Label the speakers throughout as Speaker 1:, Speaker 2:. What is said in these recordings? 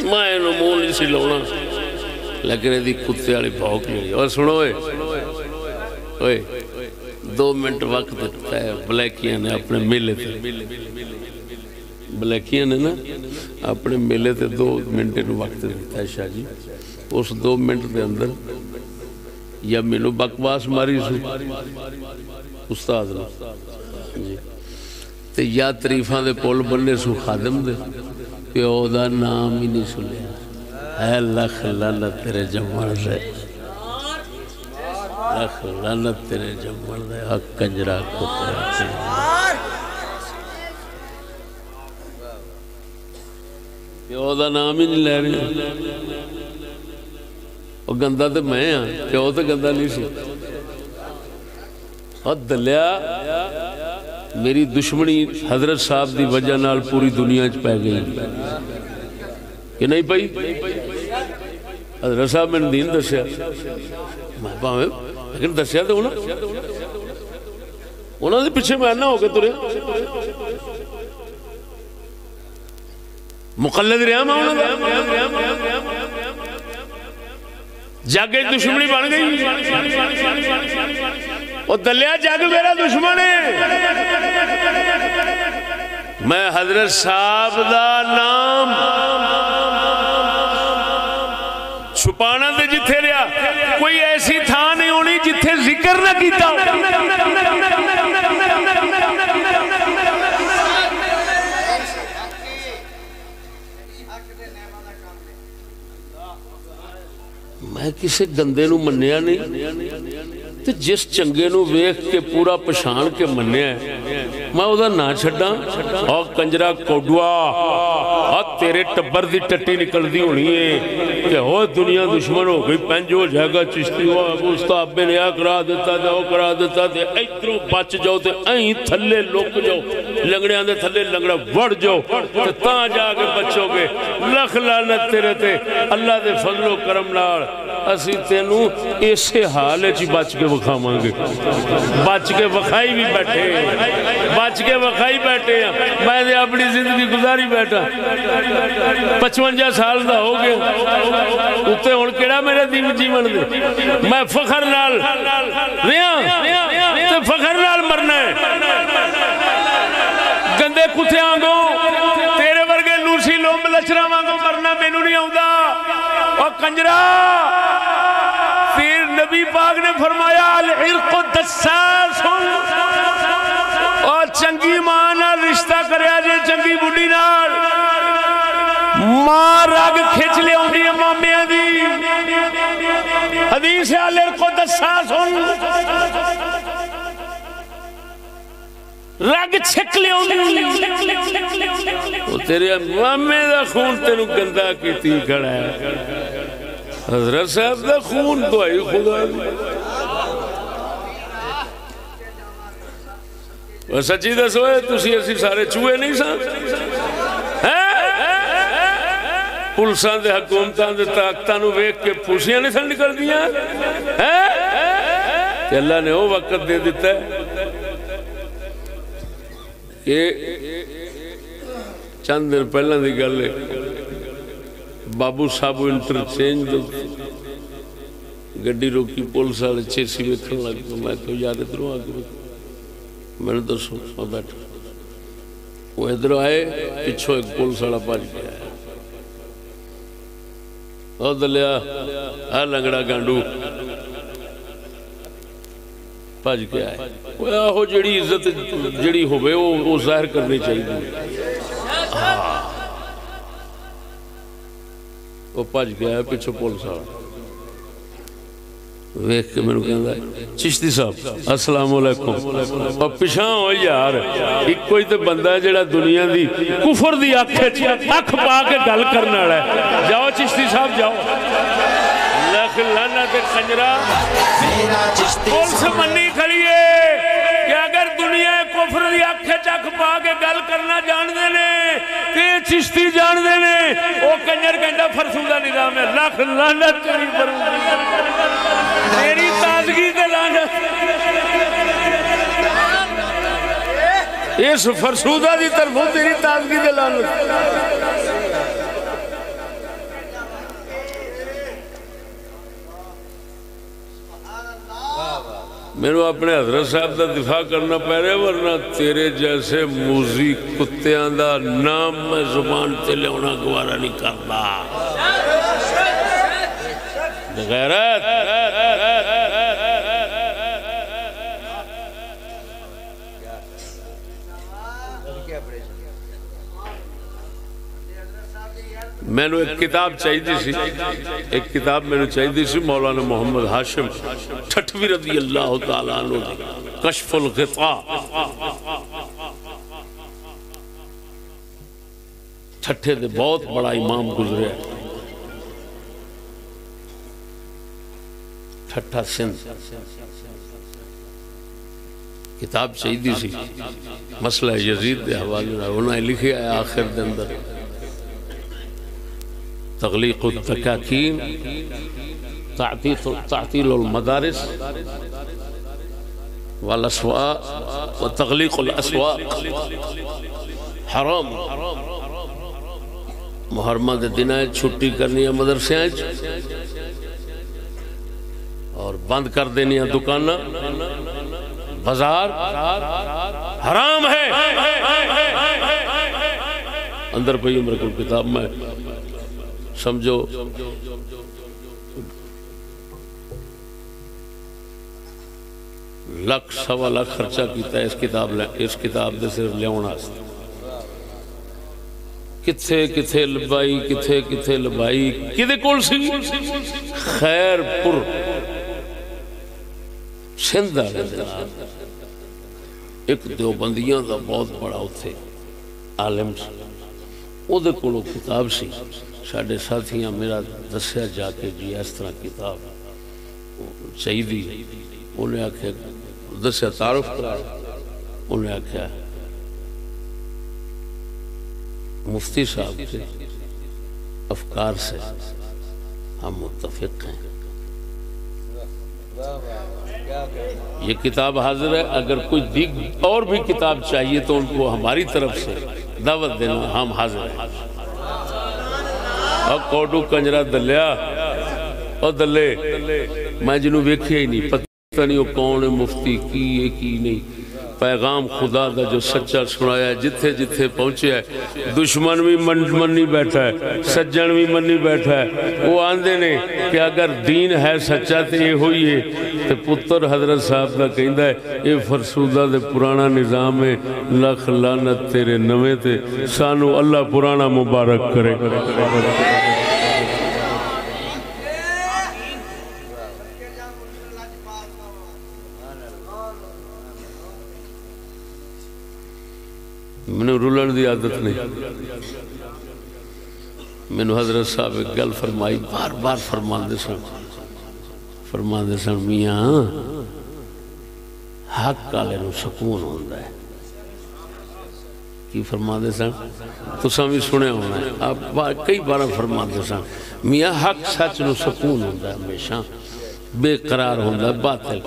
Speaker 1: میں انہوں منہ نہیں سی لاؤنا لیکن ایدی کتے والی بھوک نہیں. اور سنو اوئے 2 منٹ وقت دیتا ہے بلیکیاں نے اپنے میلے تھے. بلیکیاں نے نا اپنے میلے تھے 2 منٹ وقت دیتا ہے شاہ جی. اس 2 منٹ دے اندر یا مینو بکواس ماری سو استاد نے جی تے یا تریفاں دے پول بننے سو خادم دے پیو دا نام ہی نہیں سنیا. اے لکھ لعنت تیرے جمن دے, لکھ لعنت تیرے جمن دے حق کنجرا کترا. پیو دا نام ہی نہیں لے رہے. اور گندہ تو میں ہاں, پیو تو گندہ نہیں سی. اور دلیا میری دشمنی حضرت صاحب دی وجہ نال پوری دنیا چ پہ گئی کہ نہیں پئی. حضرت صاحب میں دین دسیا میں پاویں لیکن دسیا تو انہوں نے پیچھے میں نہ ہو کے تریا مقلد رہا میں انہوں نے جاگے دشمنی بن گئی. اور دلیا جاگ میرا دشمن ہے. میں حضرت صاحب دا نام چھپانا دے جتھے رہا کوئی ایسی تھا نہیں ہونی جتھے ذکر نہ کیتا. میں کسی گندے نو منیا نہیں تے جس چنگے نو ویکھ کے پورا پچھان کے منیا ہے میں او دا نا چھڈاں. اور کنجرا کوڈوا اور تیرے ٹبر دی ٹٹی نکل دی ہونی ہے کہ ہو دنیا دشمن ہو گئی پنج ہو جائے گا چشتی ہوا استاد بے نے کرا دیتا تے او کرا دیتا تے ادھروں بچ جاؤ تے این تھلے لک جاؤ لنگڑیاں دے تھلے لنگڑا وڑ جاؤ تے تاں جا کے بچو گے. لکھ لعنت تیرے تے اللہ دے فضل و کرم نال اسی تینوں اسے حال چی بچ کے وکھاواں گے. بچ کے وکھائی بھی بیٹھے بچ کے وکھائی بیٹھے ہیں. میں نے اپنی زندگی گزاری بیٹھا 55 سال دا ہو گیا اتے ہن کیڑا میرے دین جیون دے. میں فخر نال رہاں تے فخر نال مرنا ہے. گندے کتے آنگو تیرے ورگے لوسی لوم لچرا وانگو مرنا مینوں نہیں آوندا. اور کنجرا پھر نبی پاک نے فرمایا العرق دساس. اور چنگی ماں نال رشتہ کریا جے چنگی بڈھی نال ماں رگ کھچ لے ہوندی ہے مامیاں دی. حدیث ہے العرق دساس رگ چھک لے ہوندی تیرے مامے دا خون تینوں گندا کیتی کھڑا ہے. حضرت صاحب دا خون دعائی خدا دی. اور سچی دسو ہے تسی ایسی سارے چوہے نہیں سان پلساں دے حکومتاں دے طاقتاں نو ویکھ کے پھوسیاں نہیں سن نکل دیاں. کہ اللہ نے وہ وقت دے دیتا ہے کہ چند دن پہلے دی گل ہے بابو صاحب انٹرچینج گڈی روکی پولیس والے چیسی ویکھن لگ پے. میں کہ یار ادھروں آ کے میں نے دسو میں بیٹھا وہ ادھر آئے پچھوں ایک پولیس والا بھج گیا. اور دلیا آ لنگڑا گانڈو بھج کے آئے. وہ جڑی عزت جڑی ہوئے وہ ظاہر کرنی چاہیے. وہ بھج کے آئے پچھوں پولیس والا ویکھ کے میں نے کہا چشتی صاحب السلام علیکم. اور پچھاں ہو یار ایک کوئی تے بندہ ہے جڑا دنیا دی کفر دی اکھ پا کے گل کرنا ہے. جاؤ چشتی صاحب جاؤ. لکھ لعنت کنجرا پولیس منی کھڑی ہے کہ اگر دنیا کفر دی اکھ پا کے گل کرنا جان دے نے تے چشتی جان دے نے وہ کنجر کہندا فرسودہ نظام ہے. لکھ لعنت تیری تیری تازگی دے لعنت اس فرسودہ دی طرف تیری تازگی دے لعنت. میرے اپنے حضرت صاحب دا دفاع کرنا پہ رہا ورنہ تیرے جیسے موزی کتیاں دا نام میں زبان تے لیونا گوارا نہیں کرتا غیرت میں نے ایک کتاب چاہیے سی مولانا محمد ہاشم ٹھٹوی رضی اللہ تعالیٰ عنہ کشف الغطاء ٹھٹھے دے بہت بڑا امام گزرے ٹھٹھا سندھ کتاب چاہیے سی مسئلہ یزید دے حوالے انہیں لکھے آیا آخر دے اندر تغلیق التکاکین تعطیل المدارس والاسواق وتغلیق الاسواق حرام محرمہ دے دن چھٹی کرنی ہے مدرسے اور بند کر دینی ہے دکانہ بازار حرام ہے اندر پہ عمر کو کتاب میں سمجھو لکھ سوا لکھ خرچہ کیتا ہے اس کتاب دے صرف لیونا کتھے لبائی کتھے لبائی کدے کول سی خیر پر سندھ ایک دیوبندیاں دا بہت بڑا اتھے عالم او دے کولو کتاب سی ساڑھے ساتھیاں میرا دسیا جا کے جی اس طرح کتاب چاہیے انہیں آکھیا دسیا تعارف کرا انہیں آکھیا مفتی صاحب کے افکار سے ہم متفق ہیں یہ کتاب حاضر ہے اگر کوئی اور بھی کتاب چاہیے تو ان کو ہماری طرف سے دعوت دینا ہم حاضر ہیں اور کوڈو کنجرہ دلیا اور دلے میں جنہوں ویکھیا ہی نہیں پتہ نہیں وہ کون ہے مفتی کی ہے کی نہیں پیغام خدا دا جو سچا سنایا ہے جتھے جتھے پہنچے ہے دشمن بھی منی بیٹھا ہے سجن بھی منی بیٹھا ہے وہ آندے نے کہ اگر دین ہے سچا تو یہ ہوئی ہے تو پتر حضرت صاحب کا کہندہ ہے یہ فرسودہ دے پرانا نظام ہے لکھ لعنت تیرے نوے تے سانو اللہ پرانا مبارک کرے میں نے رولن دی عادت نہیں میں نے حضرت صاحب ایک گل فرمائی بار بار فرماندے سن میاں حق کالے نو سکون ہوندہ ہے کی فرماندے سن تو سامنے سنے ہونا ہے آپ کئی بار فرماندے سن میاں حق سچ نو سکون ہوندہ ہے ہمیشہ بے قرار ہوندہ ہے باطل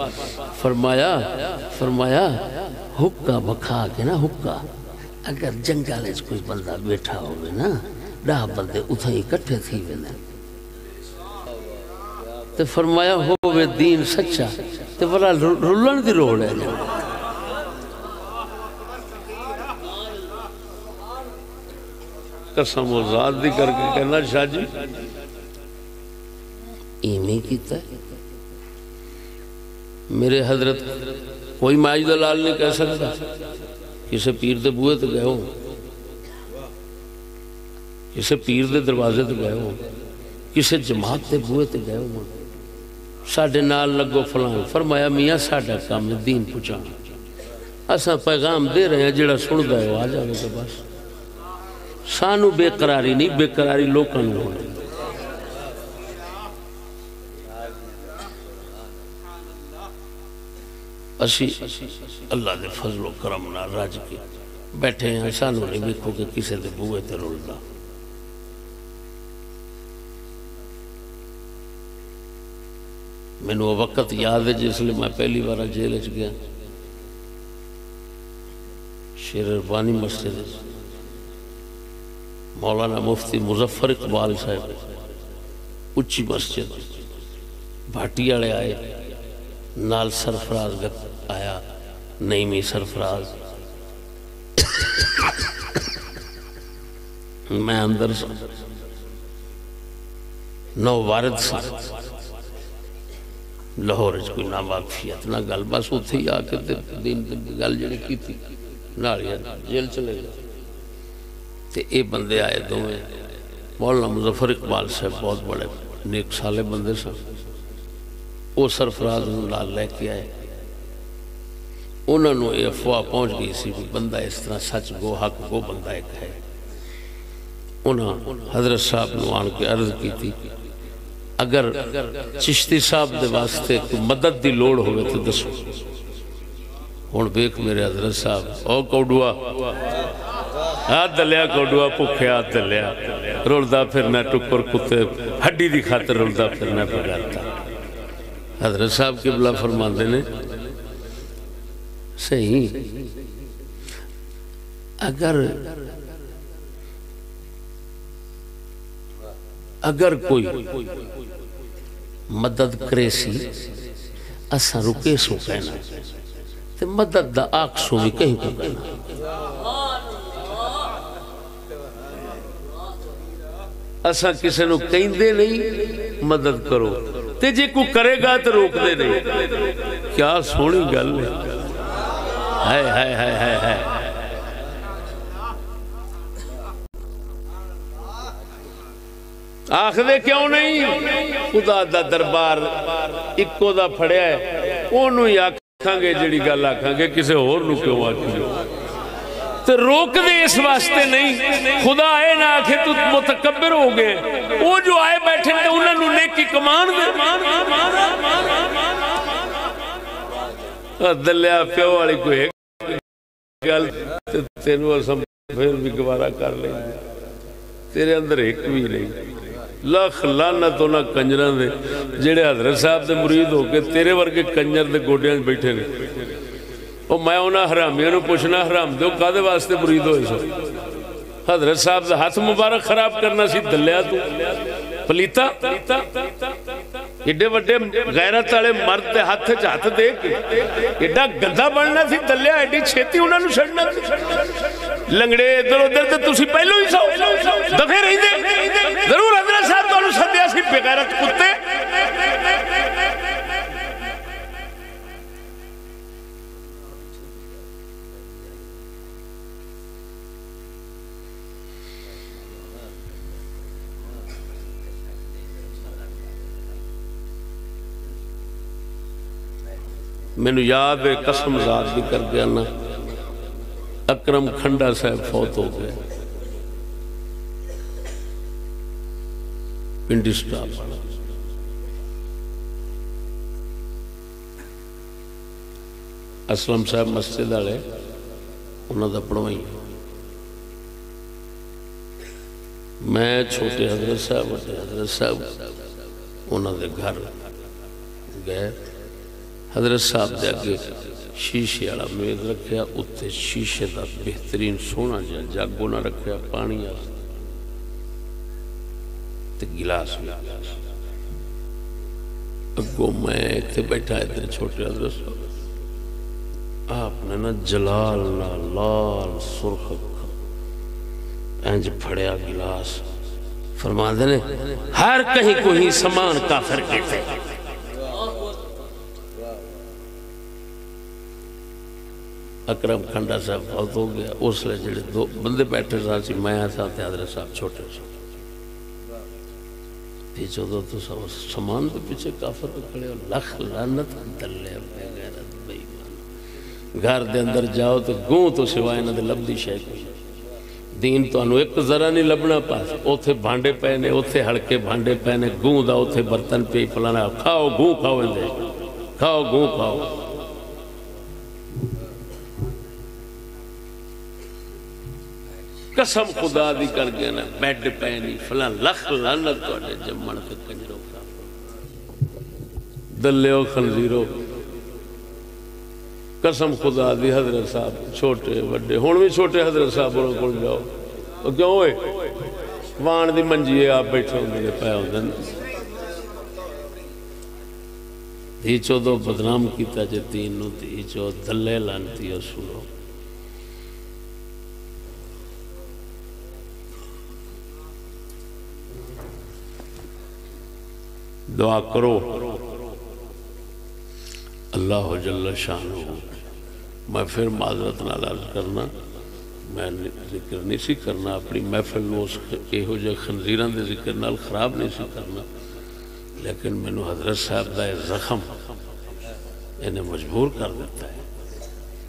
Speaker 1: فرمایا حکا بکھا کے نا حکا اگر جنگالے کوئی بندہ بیٹھا ہوئے نا 10 بندے اتھا ہی کٹھے تھی وینے تو فرمایا ہوئے دین سچا تو بڑا رولن دی روڑ ہے قسم و ذات دی کر کے کہنا شاہ جی ایمی کیتا ہے میرے حضرت کوئی ماجد لال نہیں کہہ سکتا کسے پیر دے بوئے تے گئے ہو کسے پیر دے دروازے تے گئے ہو کسے جماعت دے بوئے تے گئے ہو ساڑھے نال لگو فلان فرمایا میاں ساڑھا کام دین پہنچانا اساں پیغام دے رہے ہیں جڑا سن دے ہو آ جانے کے بس سانو بے قراری نہیں بے قراری لوکاں نوں ہونے اسی اللہ دے فضل و کرم نہ راج کے بیٹھے ہیں سانو نہیں بیکھو کہ کسے دے بوئے تے رولنا میں نے وہ وقت یاد ہے جس لئے میں پہلی بارہ جیل اچ گیا شیر اربانی مسجد مولانا مفتی مظفر اقبال صاحب اچھی مسجد بھاٹی آڑے آئے نال سرفراز آیا نئیمی سرفراز میں اندر سا نو وارد سا لاہور کوئی نہ واقفیت نہ گل بس اتھے ہی آکے دین گل جڑی کی تھی ناڑیا جیل چلے گئے تے اے بندے آئے دو میں مولانا مظفر اقبال صاحب بہت بڑے نیک سالے بندے سا وہ سرفراز نال لے کے آئے انہوں نے یہ افواہ پہنچ گئی سی بندہ اس طرح سچ گو حق گو بندہ ایک ہے انہوں حضرت صاحب نے آن کے عرض کی تھی اگر چشتی صاحب دے واسطے کوئی مدد دی لوڑ ہوئے تو دسو ہون بیک میرے حضرت صاحب او کوڈوا ہاتھ دلیا کوڈوا پکھے ہاتھ دلیا رولدہ پھرنا ٹکر کتے ہڈی دی خاطر رولدہ پھرنا پگارتا حضرت صاحب قبلہ فرماندے نے صحیح اگر کوئی مدد کرے سی اسا رکے سو کہنا تے مدد دا آگ سو بھی کہیں کو کہنا اسا کسے نو کہیں دے نہیں مدد کرو تے جے کو کرے گا تو روک دے نہیں کیا سونی گل ہے ہائے ہائے ہائے ہائے ہائے آخدے کیوں نہیں خدا دا دربار اکو دا پھڑیا ہے انہوں ہی آکھاں گے جڑی گل آکھاں گے کسے اور نو کیوں آکھاں گے تو روک دے اس واسطے نہیں خدا آئے نہ آکھے تو متکبر ہو گئے وہ جو آئے بیٹھے تھے انہوں نے نیکی کمان دے دلیا پیو والی کوئی ایک گل تینوں اسم پھر بھی گوارا کر لیں تیرے اندر ایک بھی نہیں لاکھ لعنت ہونا کنجران دے جڑے حضرت صاحب دے مرید ہو کے تیرے ورگے کنجر دے گوڑیاں بیٹھے نے اور میں انہاں حرامیوں نے پوچھنا حرام دے قادے واسطے مرید ہوئے سو حضرت صاحب دے ہاتھ مبارک خراب کرنا سی دلیا تو پلیتا ایڈے وڈے غیرت والے مرد دے ہاتھ ہاتھ دے کے ایڈا گندا بننا سی دلیا ایڈی چھیتی انہاں نوں چھڑنا لنگڑے ادھر ادھر تے تسی پہلو ہی سو دفے رہی دے ضرور حضرت صاحب تانوں سدیا سی بے غیرت کتے میں نے یاد ہے قسم ذات بھی کر گیا نا اکرم کھنڈا صاحب فوت ہو گئے پنڈی سٹاپ اسلم صاحب مسجد آلے انہوں دا پڑھوائی میں چھوٹے حضرت صاحب بڑے حضرت صاحب انہوں دے گھر گئے حضرت صاحب دے آگے شیشے والا میز رکھیا اتنے شیشے دا بہترین سونا جاگو نہ رکھیا پانی والا تے گلاس بھی اگو میں اتنے بیٹھا ادھر چھوٹے حضرت صاحب آپ نے نا جلال نا لال سرخ انج پھڑیا گلاس فرما دینے ہر کہیں کوئی سامان کافر کہتے اکرم کھنڈا صاحب بہت ہو گیا اس لئے جڑے دو بندے بیٹھے ساتھ میں ساتھ حضرت صاحب چھوٹے صاحب پیچھو دو تو سامان تو پیچھے کافر پہ کھڑے ہو لکھ لعنت دلے بے غیرت بے ایمان گھر دے اندر جاؤ تو گوں تو سوائے نہ دے لبدی شے کوئی دین تو انو ایک ذرا نہیں لبنا پاس اوتھے بھانڈے پہنے اوتھے ہڑکے بھانڈے پہنے گوں دا اوتھے برتن پہ پلانا کھاؤ گوں کھاؤ اندے کھاؤ گوں کھاؤ قسم خدا دی کر گیا نا بیڈ پہنی فلان لکھ لعنت توڑے جمعن کے کنجروں کا دلیو خنزیرو قسم خدا دی حضرت صاحب چھوٹے وڈے ہون بھی چھوٹے حضرت صاحب انہوں کو جاؤ اور کیوں ہوئے وان دی منجیے آپ بیٹھے ہوں گے پایا ہوں دن دھی چودو بدنام کیتا جے دین نو دھی چو دلے لانتی سنو دعا کرو اللہ جل شانہ. میں پھر معذرت نال عرض کرنا میں ذکر نہیں سی کرنا اپنی محفل نو اس یہو جے خنزیراں دے ذکر نال خراب نہیں سی کرنا لیکن مینوں حضرت صاحب دا زخم انہیں مجبور کر دیتا ہے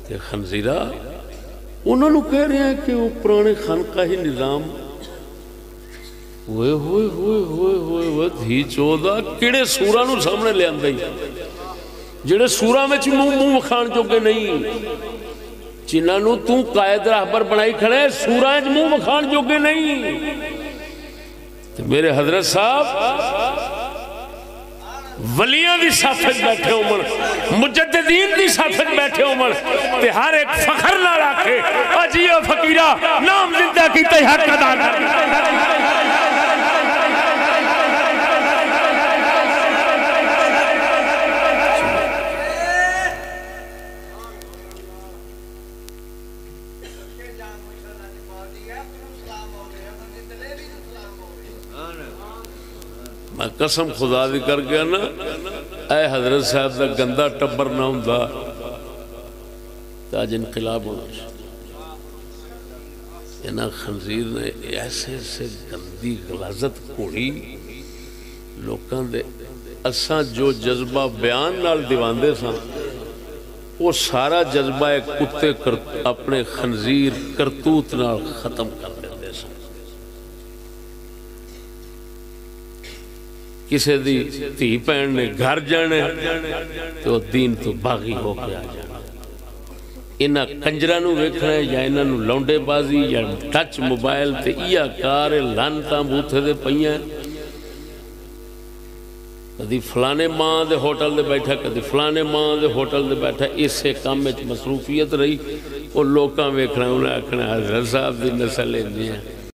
Speaker 1: کہ خنزیرہ انہوں نے کہہ رہے ہیں کہ وہ پرانے خانقاہی نظام ہوئے ہوئے ہوئے ہوئے ہوئے ہوئے دھی چودہ کیڑے سورہ نو سامنے لے آندے جڑے سورہ میں منہ مکھان چوکے نہیں جنہاں نو تو قائد راہبر بنائی کھڑے سورہ منہ مکھان چوکے نہیں. تو میرے حضرت صاحب ولیاں دی صافت بیٹھے عمر مجددین دی صافت بیٹھے عمر تے ہر ایک فخر نہ رکھے اجیہ فقیرہ نام زندہ کی تے حق ادا کر. میں قسم خدا دی کر گیا نا اے حضرت صاحب دا گندہ ٹبر نہ ہوندا تاج انقلاب ہونا. انہاں خنزیر نے ایسے ایسے گندی غلاظت کوڑی لوکاں دے اساں جو جذبہ بیان نال دیواندے ساں وہ سارا جذبہ ایک کتے اپنے خنزیر کرتوت نال ختم کر دیندے ساں. کسے دی تھی پہن نے گھر جانے تو دین تو باغی ہو کے آ جانا. انہاں کنجرانو ویکھنا ہے یا انہاں نو لونڈے بازی یا ٹچ موبائل تے ایا کار لانتاں بوتھے دے پئیاں کدی فلانے ماں دے ہوٹل دے بیٹھا کدی فلانے ماں دے ہوٹل دے بیٹھا اسے کام میں مصروفیت رہی اور لوکاں ویکھنا انہیں آکھنا حضرت صاحب دی نسل لیندی ہیں